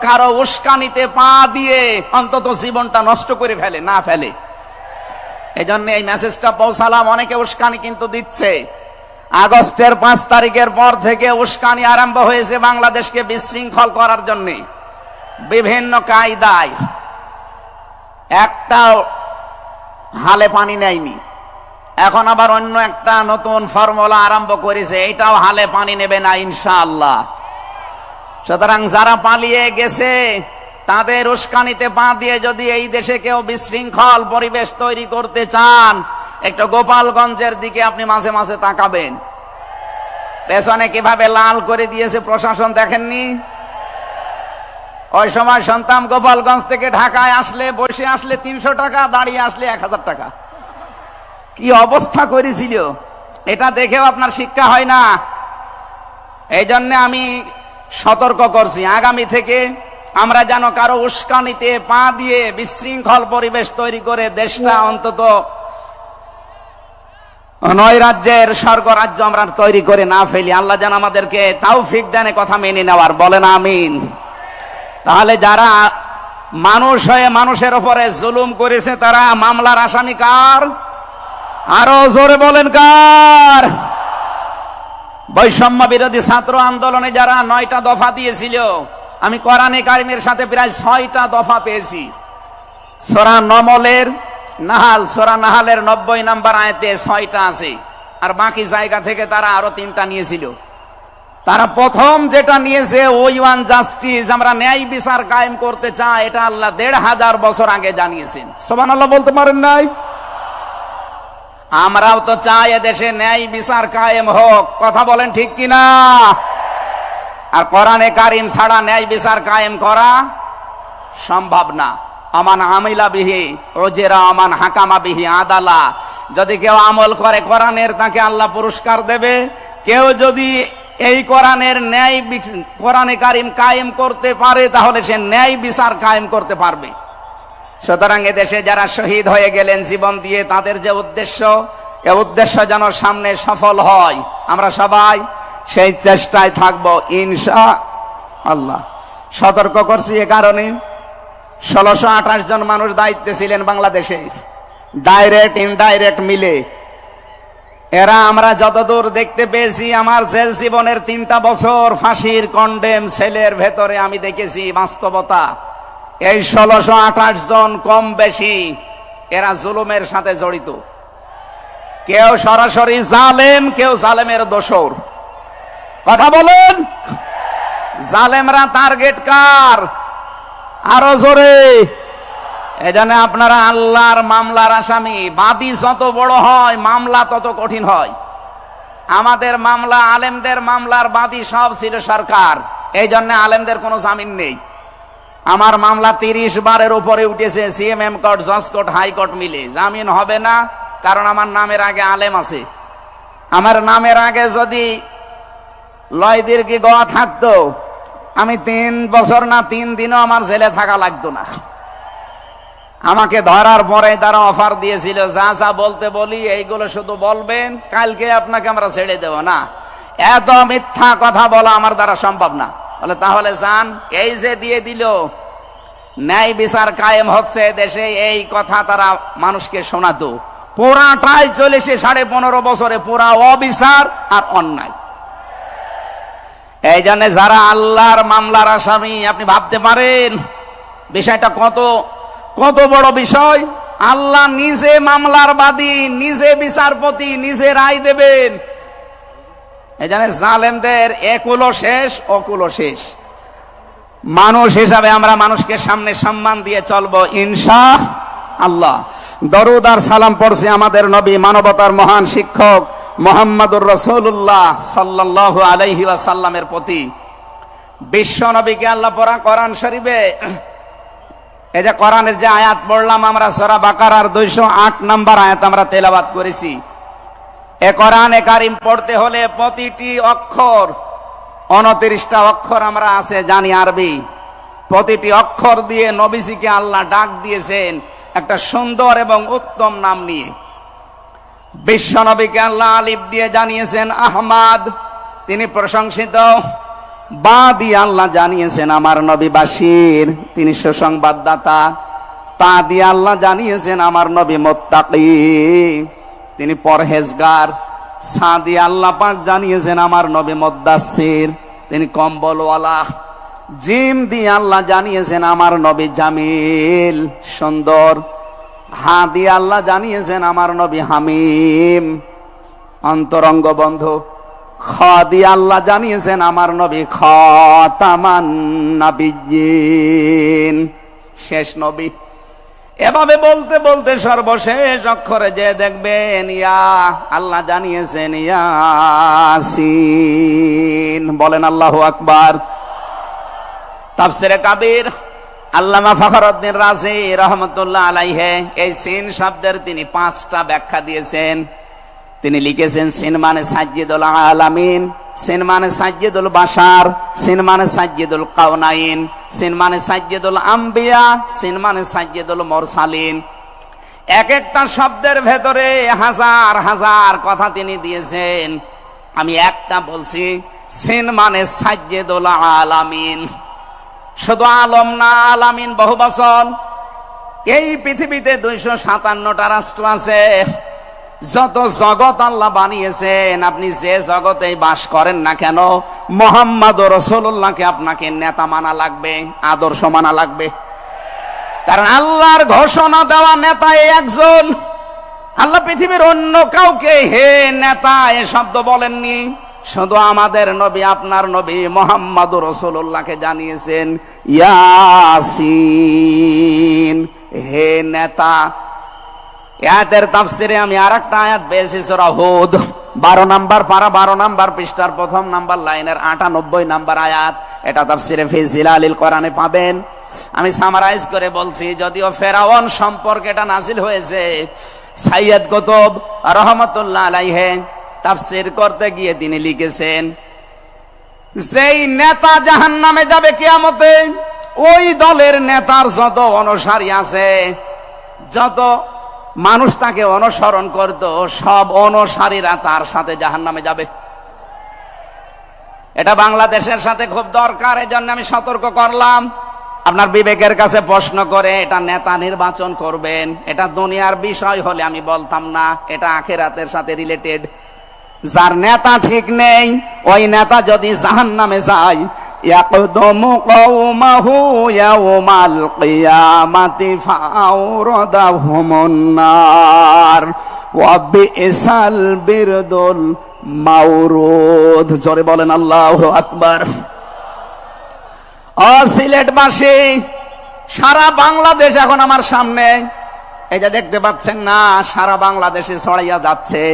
কারো উস্কানিতে পা দিয়ে অন্তত জীবনটা নষ্ট করে না ফেলে। এই জন্য এই মেসেজটা পৌঁছালাম। অনেকে উস্কানি কিন্তু দিচ্ছে। আগস্টের 5 তারিখের পর থেকে উস্কানি আরম্ভ হয়েছে বাংলাদেশকে বিশৃঙ্খল করার জন্য বিভিন্ন কায়দায়। একটা হালে পানি নেয়নি, এখন আবার অন্য একটা নতুন ফর্মুলা আরম্ভ করেছে, এটাও হালে পানি নেবে না ইনশাআল্লাহ। সুতরাং যারা পালিয়ে গেছে তাদের উস্কানিতে পা দিয়ে যদি এই দেশে কেউ বিশৃঙ্খল পরিবেশ তৈরি করতে চান, একটু গোপালগঞ্জের দিকে আপনি মাঝে মাঝে তাকাবেন। পেছনে কিভাবে লাল করে দিয়েছে প্রশাসন দেখেননি? ওই সময় সন্তান গোপালগঞ্জ থেকে ঢাকায় আসলে, বসে আসলে 300 টাকা, দাঁড়িয়ে আসলে 1000 টাকা। কি অবস্থা করেছিল, এটা দেখেও আপনার শিক্ষা হয় না। এই জন্য আমি সতর্ক করছি, আগামী থেকে আমরা যেন কারো উস্কানিতে পা দিয়ে বিশৃঙ্খল পরিবেশ তৈরি করে দেশটা অন্তত নৈরাজ্যের স্বর্গরাজ্য আমরা তৈরি করে না ফেলি। আল্লাহ যেন আমাদেরকে তৌফিক দেন কথা মেনে নেওয়ার, বলেন আমিন। তাহলে যারা মানুষ হয়ে মানুষের উপরে জুলুম করেছে তারা মামলার আসামি কার? আরো জোরে বলেন কার? বৈষম্য বিরোধী ছাত্র আন্দোলনে যারা 9টা দফা দিয়েছিল, আমি কোরআনে কারিমের সাথে প্রায় 6টা দফা পেয়েছি। সূরা নাহালের 90 নম্বর আয়াতে 6টা আছে, আর বাকি জায়গা থেকে তারা আরো 3টা নিয়েছিল। তারা প্রথম যেটা নিয়েছে, ওই ওয়ান জাস্টিস, আমরা ন্যায় বিচার কায়েম করতে চাই, এটা আল্লাহ 1500 বছর আগে জানিয়েছেন। সুবহানাল্লাহ বলতে পারেন নাই? আমরাও তো চাই এদেশে ন্যায় বিচার কায়েম হোক, কথা বলেন ঠিক কিনা? আর কোরআনে কারিম ছাড়া ন্যায় বিচার কায়েম করা সম্ভব না। আমান আমিলা বিহি ওজেরা আমান হাকামা বিহি আদালা। যদি কেউ আমল করে কোরআনের, তাকে আল্লাহ পুরস্কার দেবে। কেউ যদি এই কোরআনে কারিম কায়েম করতে পারে, তাহলে সে ন্যায় বিচার কায়েম করতে পারবে। সুতরাং এদেশে যারা শহীদ হয়ে গেলেন জীবন দিয়ে, তাদের যে উদ্দেশ্য, এই উদ্দেশ্য যেন সামনে সফল হয়, আমরা সবাই সেই চেষ্টায় থাকবো ইনশাআল্লাহ। সতর্ক করছি এ কারণে, 1628 জন মানুষ দায়িত্বে ছিলেন বাংলাদেশে, ডাইরেক্ট ইনডাইরেক্ট মিলে। এরা আমরা যতদূর দেখতে পেয়েছি, আমার জেল জীবনের 3টা বছর ফাঁসির কন্ডেম সেলের ভেতরে আমি দেখেছি বাস্তবতা। এই 1628 জন কম বেশি এরা জুলুমের সাথে জড়িত। কেউ সরাসরি জালেম, কেউ জালেমের দোসর। কথা বলেন, জালেমরা টার্গেট কার? আরো জোরে। এজন্য আপনারা আল্লাহর মামলার আসামি। বাদী যত বড় হয়, মামলা তত কঠিন হয়। আমাদের মামলা, আলেমদের মামলার বাদী সব ছিল সরকার, এই জন্য আলেমদের কোনো জামিন নেই। আমার মামলা 30 বারের উপরে উঠেছে, সিএমএম কোর্ট, জজ কোর্ট, হাইকোর্ট মিলে। জামিন হবে না, কারণ আমার নামের আগে আলেম আছে। আমার নামের আগে যদি লয়দির কি গোয়া থাকতো, আমি 3 বছর না 3 দিনও আমার জেলে থাকা লাগতো না। আমাকে ধরার পরে তারা অফার দিয়েছিল, যা যা বলতে বলি এইগুলো শুধু বলবেন, কালকে আপনাকে আমরা ছেড়ে দেব না। এত মিথ্যা কথা বলা আমার দ্বারা সম্ভব না। বলে তাহলে যান। এই যে দিয়ে দিল, ন্যায় বিচার কায়েম হচ্ছে দেশে, এই কথা তারা মানুষকে শোনাতো। পুরাটাই চলেছে 15.5 বছরে, পুরা অবিচার আর অন্যায়। এই জন্য যারা আল্লাহর মামলার আসামি, আপনি ভাবতে পারেন বিষয়টা কত বড় বিষয়। আল্লাহ নিজে মামলার বাদী, নিজে বিচারপতি, নিজে রায় দেবেন। এই জন্য জালেমদের একুলো শেষ, অকুলো শেষ। মানুষ হিসাবে আমরা মানুষকে সামনে সম্মান দিয়ে চলবো ইনশাআল্লাহ। দরুদ আর সালাম পড়ছি আমাদের নবী, মানবতার মহান শিক্ষক মুহাম্মদুর রাসূলুল্লাহ সাল্লাল্লাহু আলাইহি ওয়াসাল্লামের প্রতি। বিশ্ব নবীকে আল্লাহ পড়া কোরআন শরীফে, এই যে কোরআনের যে আয়াত পড়লাম আমরা, সূরা বাকারার 208 নম্বর আয়াত আমরা তেলাওয়াত করেছি। এ কোরআনে কারিম পড়তে হলে প্রতিটি অক্ষর, 29টা অক্ষর আমরা আছে জানি আরবি, প্রতিটি অক্ষর দিয়ে নবীজিকে আল্লাহ ডাক দিয়েছেন একটা সুন্দর এবং উত্তম নাম নিয়ে। বিশ্ব নবীকে আল্লাহ আলিফ দিয়ে জানিয়েছেন আহমদ, তিনি প্রশংসিত। বা দিয়ে আল্লাহ জানিয়েছেন আমার নবী বাশির, তিনি সুসংবাদদাতা। তা দিয়ে আল্লাহ জানিয়েছেন আমার নবী মুত্তাকি, তিনি পরহেজগার। সা দিয়ে আল্লাহ পাক জানিয়েছেন আমার নবী মুদ্দাসসির, তিনি কম্বলওয়ালা। জিম দিয়ে আল্লাহ জানিয়েছেন আমার নবী জামিল, সুন্দর। হা দিয়ে আল্লাহ জানিয়েছেন আমার নবী হামিম, অন্তরঙ্গ বন্ধু। খ দিয়ে আল্লাহ জানিয়েছেন আমার নবী খাতামান নাবিয়্যিন, শেষ নবী। এভাবে বলতে বলতে সর্বশেষ অক্ষরে যে দেখবেন ইয়া, আল্লাহ জানিয়েছেন ইয়াসিন। বলেন আল্লাহু আকবার। তাফসিরে কাবীর আল্লামা ফখরুদ্দীন রাজি রহমাতুল্লাহ আলাইহি এই সিন শব্দের তিনি 5টা ব্যাখ্যা দিয়েছেন। তিনি লিখেছেন সিন মানে সাজ্জিদুল আলামিন, সিন মানে সাজ্জিদুল বাশার, সিন মানে সাজ্জিদুল কাউনাইন, সিন মানে সাজ্জিদুল আম্বিয়া, সিন মানে সাজ্জিদুল মুরসালিন। এক একটা শব্দের ভেতরে হাজার হাজার কথা তিনি দিয়েছেন। আমি একটা বলছি, সিন মানে সাজ্জিদুল আলামিন। শুধু আলম না, আলামিন বহুবচন। এই পৃথিবীতে 257টা রাষ্ট্র আছে। যত জগৎ আল্লাহ বানিয়েছেন, আপনি যে জগতেই বাস করেন না কেন, মুহাম্মদ রাসূলুল্লাহকে আপনাকে নেতা মানা লাগবে, আদর্শ মানা লাগবে। কারণ আল্লাহর ঘোষণা দেওয়া নেতা একজন। আল্লাহ পৃথিবীর অন্য কাউকে হে নেতা এ শব্দ বলেননি। শুধু আমাদের নবী, আপনার নবী মুহাম্মদ রাসূলুল্লাহকে জানিয়েছেন ইয়াসিন, হে নেতা। আয়াতের তাফসিরে আমি আরেকটা আয়াত পেয়েছি, সূরা হুদ 12 নম্বর পারা 12 নম্বর পৃষ্ঠার 1ম নাম্বার লাইনের 98 নম্বর আয়াত। এটা তাফসিরে ফি জিলালিল কোরআনে পাবেন। আমি সামারাইজ করে বলছি, যদিও ফেরাউন সম্পর্কে এটা নাযিল হয়েছে। সাইয়্যিদ কুতুব রহমাতুল্লাহ আলাইহি তাফসীর করতে গিয়ে তিনি লিখেছেন, যেই নেতা জাহান্নামে যাবে কিয়ামতে, ওই দলের নেতার যত অনুসারী আছে, যত মানুষ তাকে অনুসরণ করত, সব অনুসারীরা তার সাথে জাহান্নামে যাবে। এটা বাংলাদেশের সাথে খুব দরকার, এজন্য আমি সতর্ক করলাম। আপনার বিবেকের কাছে প্রশ্ন করে এটা নেতা নির্বাচন করবেন, এটা দুনিয়ার বিষয় হলে আমি বলতাম না, এটা আখিরাতের সাথে রিলেটেড। যার নেতা ঠিক নেই, ওই নেতা যদি জাহান্নামে যায়, ইয়াকদুমু কওমাহু ইয়াওমাল কিয়ামাতি ফাআওরাদাহুমুন নার ওয়া বিসাল বিরদুল মাওরুদ। জোরে বলেন আল্লাহু আকবার। সিলেটবাসী, সারা বাংলাদেশ এখন আমার সামনে, এই যে দেখতে পাচ্ছেন না, সারা বাংলাদেশে ছড়াইয়া যাচ্ছে।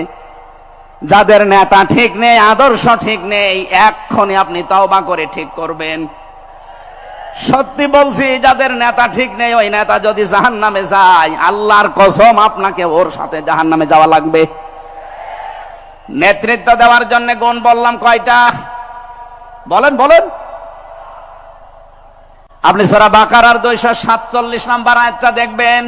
যাদের নেতা ঠিক নেই, আদর্শ ঠিক নেই, এক্ষুনি আপনি তওবা করে ঠিক করবেন। সত্যি বলছি, যাদের নেতা ঠিক নেই, ওই নেতা যদি জাহান্নামে যায়, আল্লাহর কসম আপনাকে ওর সাথে জাহান্নামে যাওয়া লাগবে। নেতৃত্ব দেওয়ার জন্য গুণ বললাম কয়টা? বলেন বলেন। আপনি সূরা বাকারার 247 নম্বর আয়াতটা দেখবেন।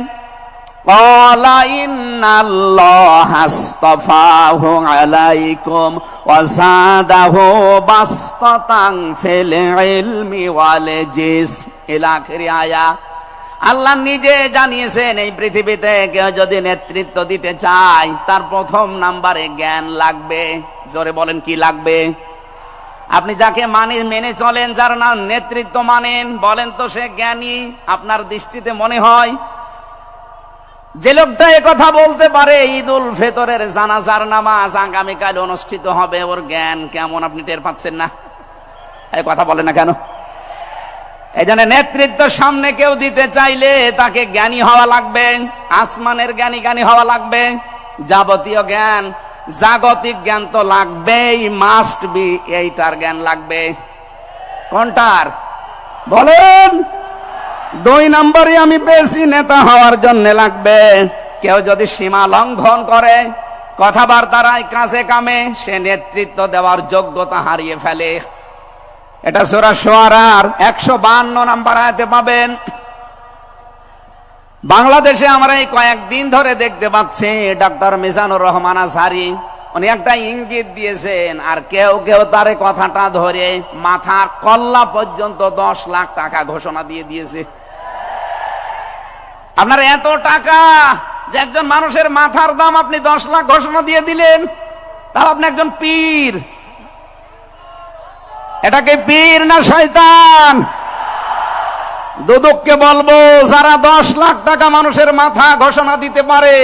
ক্বালা ইন্নাল্লাহা আসতাফাহু আলাইকুম ওয়া যাদাহু বাসতাতান ফিল ইলমি ওয়াল জিসম ইলা আখির আয়া। আল্লাহ নিজে জানিয়েছেন, এই পৃথিবীতে কেউ যদি নেতৃত্ব দিতে চায়, তার 1ম নাম্বারে জ্ঞান লাগবে। জোরে বলেন, কি লাগবে? আপনি যাকে মেনে চলেন, যার নাম নেতৃত্ব মানেন, বলেন তো সে জ্ঞানী আপনার দৃষ্টিতে মনে হয়? যে লোকটা এ কথা বলতে পারে ঈদুল ফিতরের জানাজার নামাজ আগামীকাল অনুষ্ঠিত হবে, ওর জ্ঞান কেমন আপনি টের পাচ্ছেন না? এই কথা বলে না কেন? এই জন্য নেতৃত্ব সামনে কেউ দিতে চাইলে তাকে জ্ঞানী হওয়া লাগবে, আসমানের জ্ঞানী হওয়া লাগবে। যাবতীয় জ্ঞান, জাগতিক জ্ঞান তো লাগবেই, মাস্ট বি। এইটার জ্ঞান লাগবে। কোনটার বলেন? 2 নম্বরে আমি বেশি নেতা হওয়ার জন্য লাগবে, কেউ যদি সীমা লঙ্ঘন করে, কথাবার্তায় কাজে কামে, সে নেতৃত্ব দেওয়ার যোগ্যতা হারিয়ে ফেলে। এটা সূরা শুআরার 152 নম্বর আয়াতে পাবেন। বাংলাদেশে আমরা এই কয়েকদিন ধরে দেখতে পাচ্ছি ডক্টর মিজানুর রহমান আজহারী উনি একটা ইঙ্গিত দিয়েছেন, আর কেউ কেউ তার কথাটা ধরে মাথার কল্লা পর্যন্ত 10 লাখ টাকা ঘোষণা দিয়ে দিয়েছে। আপনার এত টাকা যে একজন মানুষের মাথার দাম আপনি 10 লাখ ঘোষণা দিয়ে দিলেন, তাও আপনি একজন পীর। এটাকে পীর না শয়তান? দুদককে বলবো, যারা 10 লাখ টাকা মানুষের মাথা ঘোষণা দিতে পারে,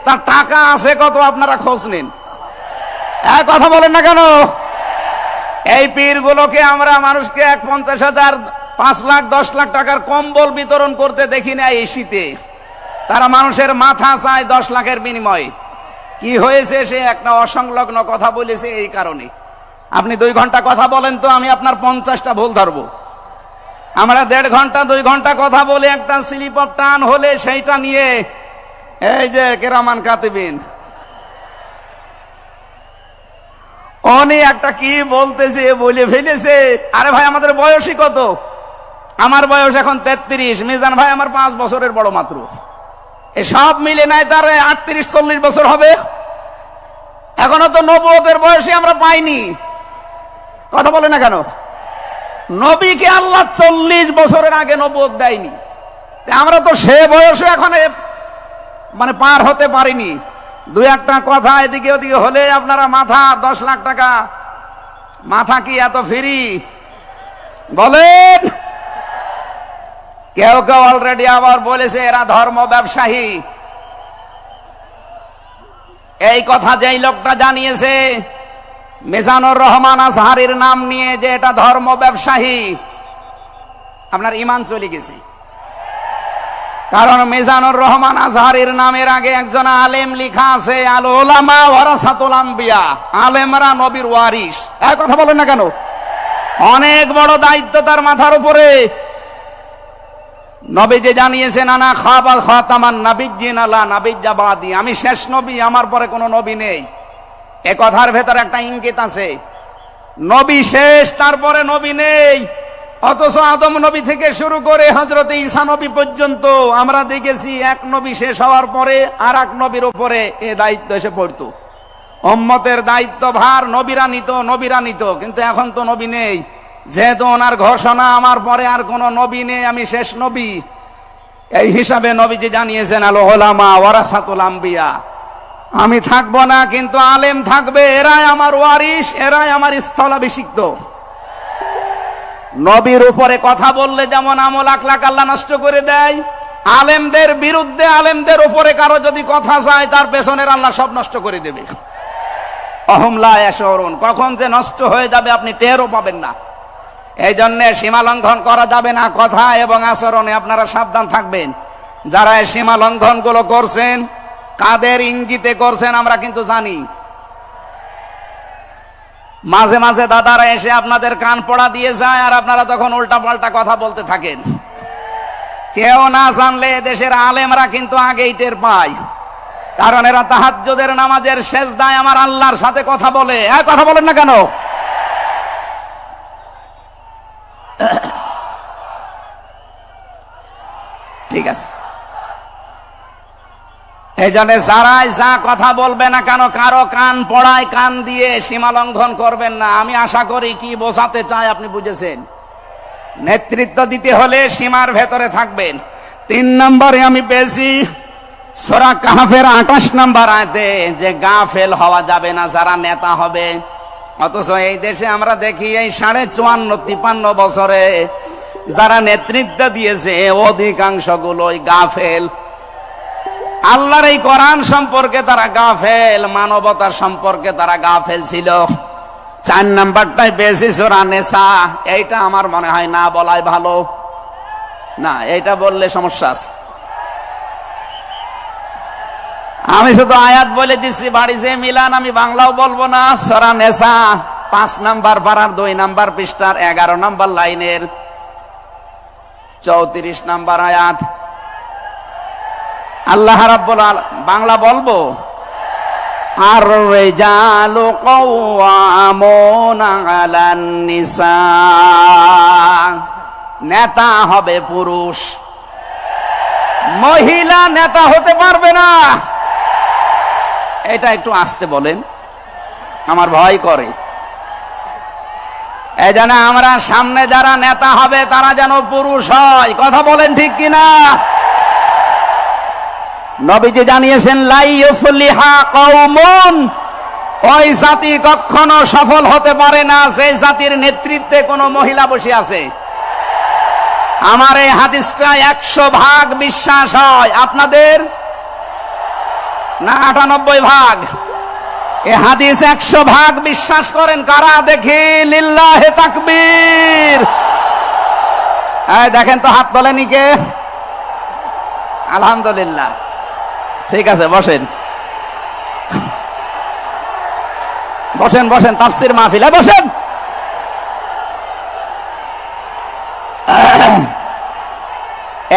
তার টাকা আছে কত আপনারা খোঁজ নিন। কথা বলেন না কেন? এই পীর গুলোকে আমরা মানুষকে 50,000, 5 লাখ, 10 লাখ টাকার কম্বল বিতরণ করতে দেখি না এই শীতে। তারা মানুষের মাথা চায় 10 লাখের বিনিময়ে। কি হয়েছে? সে একটা অসংলগ্ন কথা বলেছে। এই কারণে আপনি 2 ঘন্টা কথা বলেন তো আমি আপনার 50টা ভুল ধরবো। আমরা 1.5 ঘন্টা 2 ঘন্টা কথা বলে একটা স্লিপ অফ টান হলে সেইটা নিয়ে এই যে কেরামান কাতিবিন উনি একটা কি বলতেছে বলে ফেলেছে। আরে ভাই, আমাদের বয়সই কত? আমার বয়স এখন 33, মিজান ভাই আমার 5 বছরের বড় মাত্র। সব মিলে নাই তার 38-40 বছর হবে। এখনো তো নবুয়তের বয়সে আমরা পাইনি। কথা বলে না কেন? নবীকে আল্লাহ 40 বছরের আগে নবুয়ত দেয়নি। আমরা তো সে বয়সে এখন মানে পার হতে পারিনি। 2-একটা কথা এদিকে ওদিকে হলে আপনারা মাথা 10 লাখ টাকা। মাথা কি এত ফ্রি? বলেন। কেউ কেউ অলরেডি আবার বলেছে এরা ধর্ম ব্যবসায়ী। এই কথা যেই লোকটা জানিয়েছে মিজানুর রহমান আজহারীর নাম নিয়ে যে এটা ধর্ম ব্যবসায়ী, আপনার ঈমান চলে গেছে। কারণ মিজানুর রহমান আজহারীর নামের আগে একজন আলেম লেখা আছে, আল উলামা ওয়ারাসাতুল আম্বিয়া, আলেমরা নবীর ওয়ারিস। এই কথা বলেন না কেন? অনেক বড় দায়িত্ব তার মাথার উপরে। নবী যে জানিয়েছেন আনা খাবাল খাতামান নাবিয়্যিন আলা নাবিয়্যা বাদি, আমি শেষ নবী, আমার পরে কোনো নবী নেই। এ কথার ভেতর একটা ইঙ্গিত আছে, নবী শেষ, তারপরে নবী নেই। অথচ আদম নবী থেকে শুরু করে হযরত ঈসা নবী পর্যন্ত আমরা দেখেছি এক নবী শেষ হওয়ার পরে আর এক নবীর উপরে এ দায়িত্ব এসে পড়তো। উম্মতের দায়িত্ব ভার নবীরা নিত, কিন্তু এখন তো নবী নেই। যেহেতু ওনার ঘোষণা আমার পরে আর কোন নবী নেই, আমি শেষ নবী, এই হিসাবে নবীজি জানিয়েছেন আল উলামা ওয়ারাসাতুল আম্বিয়া, আমি থাকবো না কিন্তু আলেম থাকবে, এরাই আমার ওয়ারিস, এরাই আমার স্থলাভিষিক্ত। নবীর উপরে কথা বললে যেমন আমল আখলাক আল্লাহ নষ্ট করে দেয়, আলেমদের বিরুদ্ধে আলেমদের উপরে কারো যদি কথা যায় তার পেছনের আল্লাহ সব নষ্ট করে দেবে। অহম লা ইয়াশউরুন, কখন যে নষ্ট হয়ে যাবে আপনি টেরও পাবেন না। এই জন্য সীমা লঙ্ঘন করা যাবে না কথা এবং আচরণে, আপনারা সাবধান থাকবেন। যারা এই সীমা লঙ্ঘন গুলো করছেন, কাদের ইঙ্গিতে করছেন আমরা কিন্তু জানি। মাঝে মাঝে দাদারা এসে আপনাদের কান পড়া দিয়ে যায়, আর আপনারা তখন উল্টা পাল্টা কথা বলতে থাকেন। কেউ না জানলে দেশের আলেমরা কিন্তু আগেই টের পায়, কারণ এরা তাহাজ্জুদের নামাজের সেজদায় আমার আল্লাহর সাথে কথা বলে। কথা বলেন না কেন? ঠিক আছে, এই জন্য যারাই যা কথা বলবে না কেন, কারো কান পড়ায় কান দিয়ে সীমা লঙ্ঘন করবেন না। আমি আশা করি কি বোঝাতে চাই আপনি বুঝেছেন। নেতৃত্ব দিতে হলে সীমার ভেতরে থাকবেন। 3 নম্বরে আমি পেয়েছি সূরা কাহফের 28 নম্বর আয়াতে যে গাফেল হওয়া যাবে না যারা নেতা হবে। অথচ এই দেশে আমরা দেখি এই 54-53 বছরে যারা নেতৃত্ব দিয়েছে অধিকাংশ গুলোই গাফেল। আল্লাহর এই কোরআন সম্পর্কে তারা গাফেল, মানবতার সম্পর্কে তারা গাফেল ছিল। 4 নাম্বারটাই বেশি সূরা নিসা, এইটা আমার মনে হয় না বলাই ভালো। না, এইটা বললে সমস্যা আছে। আমি শুধু আয়াত বলে দিচ্ছি, বাড়ি যে মিলান আমি বাংলাও বলবো না। সূরা নিসা 5 নাম্বার পারার 2 নাম্বার পৃষ্ঠার 11 নাম্বার লাইনের 34 নাম্বার আয়াত। আল্লাহ রাব্বুল আলামিন, বাংলা বলবো, আর রিজালু কাওয়ামুনা আলান নিসা, নেতা হবে পুরুষ, মহিলা নেতা হতে পারবে না। এটা একটু আস্তে বলেন। আমার ভয় করে। এই জন্য আমরা সামনে যারা নেতা হবে তারা যেন পুরুষ হয়। কথা বলেন ঠিক কিনা? নবীজি জানিয়েছেন, লা ইউফলিহা কওমুন, ওই জাতি কখনো সফল হতে পারে না সেই জাতির নেতৃত্বে কোনো মহিলা বসে আছে। আমার এই হাদিসটা 100% বিশ্বাস হয়। আপনাদের না 98%? এই হাদিস 100% বিশ্বাস করেন কারা? দেখি লিল্লাহে তাকবীর। এই দেখেন তো, হাত তোলেনি কে? আলহামদুলিল্লাহ। ঠিক আছে, বসেন বসেন বসেন, তাফসীর মাহফিলে বসেন।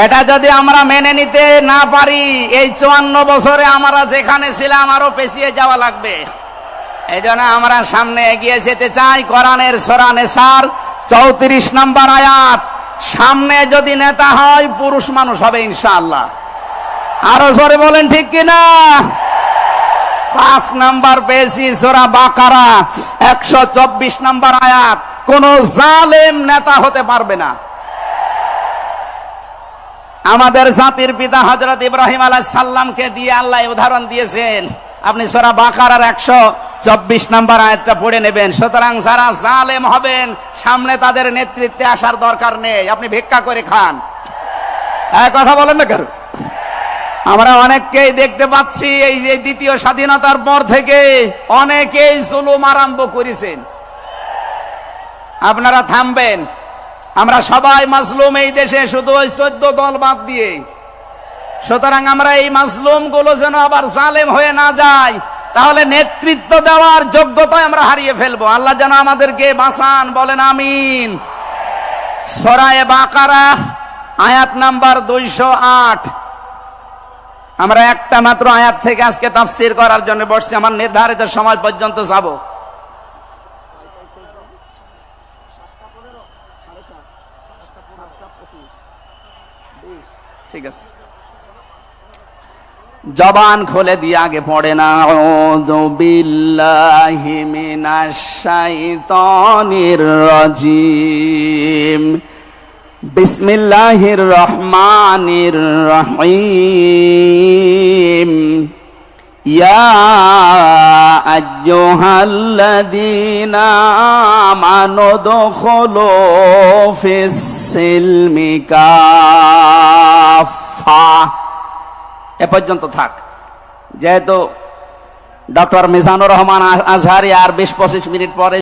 এটা যদি আমরা মেনে নিতে না পারি, এই 54 বছরে আমরা যেখানে ছিলাম আরো পেছিয়ে যাওয়া লাগবে। এই জন্য আমরা সামনে এগিয়ে যেতে চাই। কোরআনের সূরা নিসার 34 নম্বর আয়াত, সামনে যদি নেতা হয় পুরুষ মানুষ হবে ইনশাআল্লাহ। আরো জোরে বলেন ঠিক কিনা? 5 নাম্বার পেয়েছি সূরা বাকারা 124 নম্বর আয়াত, কোন জালেম নেতা হতে পারবে না। আমাদের জাতির পিতা হযরত ইব্রাহিম আলাইহিস সালামকে দিয়ে আল্লাহ উদাহরণ দিয়েছেন। আপনি সূরা বাকারার 124 নম্বর আয়াতটা পড়ে নেবেন। সুতরাং যারা জালেম হবেন সামনে তাদের নেতৃত্বে আসার দরকার নেই, আপনি ভিক্ষা করে খান। কথা বলেন না কেন? আমরা অনেককেই দেখতে পাচ্ছি এই যে দ্বিতীয় স্বাধীনতার পর থেকে অনেকেই জুলুম আরম্ভ করেছেন। আপনারা থামবেন। আমরা সবাই মাজলুম এই দেশে, শুধু ওই 14 দল বাদ দিয়ে। সুতরাং আমরা এই মাজলুম গুলো যেন আবার জালেম হয়ে না যায়, তাহলে নেতৃত্ব দেওয়ার যোগ্যতা আমরা হারিয়ে ফেলবো। আল্লাহ যেন আমাদেরকে বাঁচান, বলেন আমিন। সূরা বাকারা আয়াত নাম্বার 208। আমরা একটা মাত্র আয়াত থেকে আজকে তাফসীর করার জন্য বসছি। আমার নির্ধারিত সময় পর্যন্ত যাব। ঠিক আছে, জবান খুলে দিয়ে আগে পড়ে না, আউযু বিল্লাহি মিনাশ শাইতানির রাজিম, বিসমিল্লাহির রহমানির রহিম, ইয়া আইয়ুহাল্লাযীনা আমানু দুখুলু ফিস সিলমি কাফা। এ পর্যন্ত থাক। যেহেতু ডক্টর মিজানুর রহমান আজহারি আর 20-25 মিনিট পরে